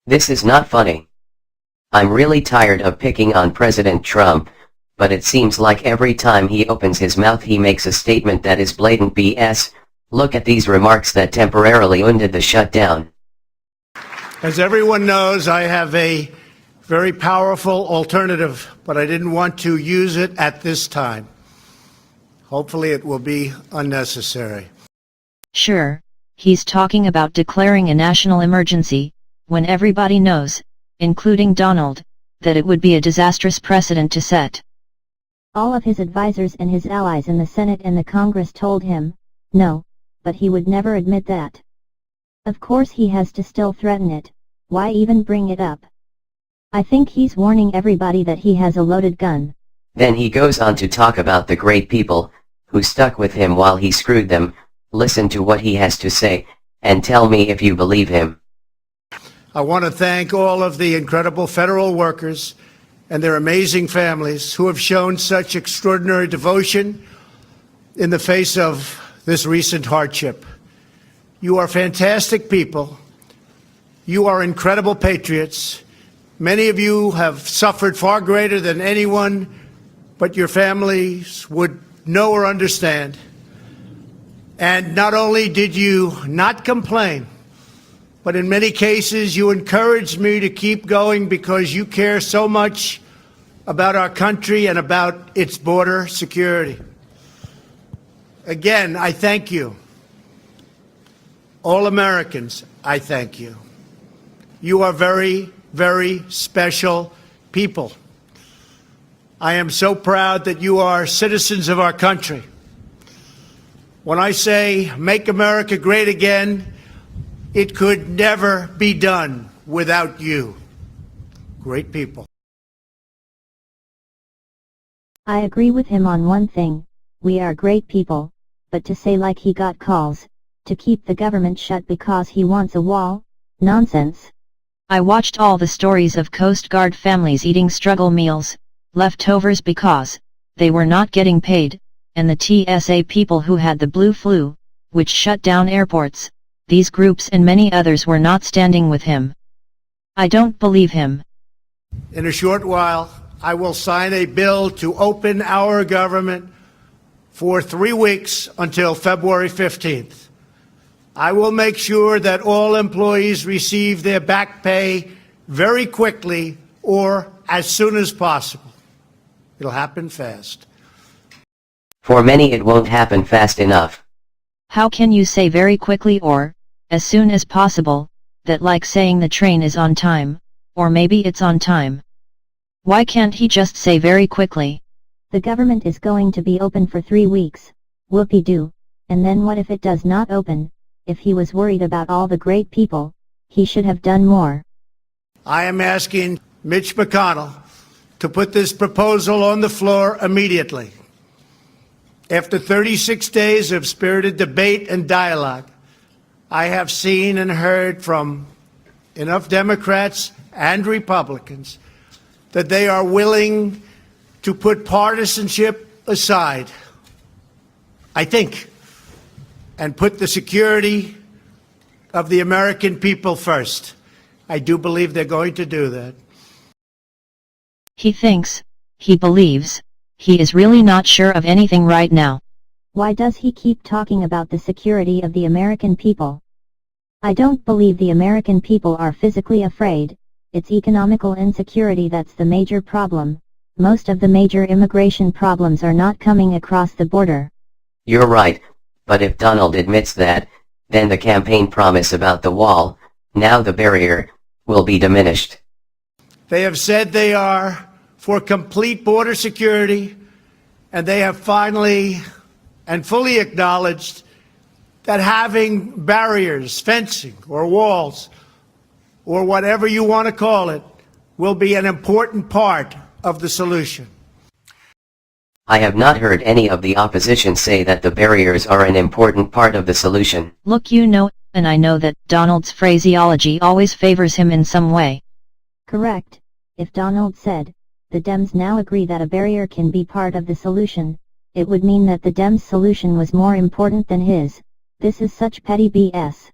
This is not funny. I'm really tired of picking on President Trump, but it seems like every time he opens his mouth he makes a statement that is blatant BS. Look at these remarks that temporarily ended the shutdown. As everyone knows, I have a very powerful alternative, but I didn't want to use it at this time. Hopefully it will be unnecessary. Sure, he's talking about declaring a national emergency, when everybody knows, including Donald, that it would be a disastrous precedent to set. All of his advisors and his allies in the Senate and the Congress told him, no, but he would never admit that. Of course he has to still threaten it, why even bring it up? I think he's warning everybody that he has a loaded gun. Then he goes on to talk about the great people, who stuck with him while he screwed them. Listen to what he has to say, and tell me if you believe him. I want to thank all of the incredible federal workers and their amazing families who have shown such extraordinary devotion in the face of this recent hardship. You are fantastic people. You are incredible patriots. Many of you have suffered far greater than anyone but your families would know or understand. And not only did you not complain, but in many cases you encouraged me to keep going because you care so much about our country and about its border security. Again, I thank you. All Americans, I thank you. You are very, very special people. I am so proud that you are citizens of our country. When I say make America great again, it could never be done without you. Great people. I agree with him on one thing, we are great people, but to say like he got calls to keep the government shut because he wants a wall, nonsense. I watched all the stories of Coast Guard families eating struggle meals, leftovers because they were not getting paid, and the TSA people who had the blue flu, which shut down airports. These groups and many others were not standing with him. I don't believe him. In a short while, I will sign a bill to open our government for 3 weeks until February 15th. I will make sure that all employees receive their back pay very quickly or as soon as possible. It'll happen fast. For many it won't happen fast enough. How can you say very quickly or, as soon as possible, that like saying the train is on time, or maybe it's on time? Why can't he just say very quickly? The government is going to be open for 3 weeks, whoopee-doo, and then what if it does not open? If he was worried about all the great people, he should have done more. I am asking Mitch McConnell to put this proposal on the floor immediately. After 36 days of spirited debate and dialogue, I have seen and heard from enough Democrats and Republicans that they are willing to put partisanship aside, I think, and put the security of the American people first. I do believe they're going to do that. He thinks, he believes, he is really not sure of anything right now. Why does he keep talking about the security of the American people? I don't believe the American people are physically afraid. It's economical insecurity that's the major problem. Most of the major immigration problems are not coming across the border. You're right, but if Donald admits that, then the campaign promise about the wall, now the barrier, will be diminished. They have said they are for complete border security, and they have finally and fully acknowledged that having barriers, fencing, or walls, or whatever you want to call it, will be an important part of the solution. I have not heard any of the opposition say that the barriers are an important part of the solution. Look, you know, and I know that Donald's phraseology always favors him in some way. Correct. If Donald said, the Dems now agree that a barrier can be part of the solution, it would mean that the Dems' solution was more important than his. This is such petty BS.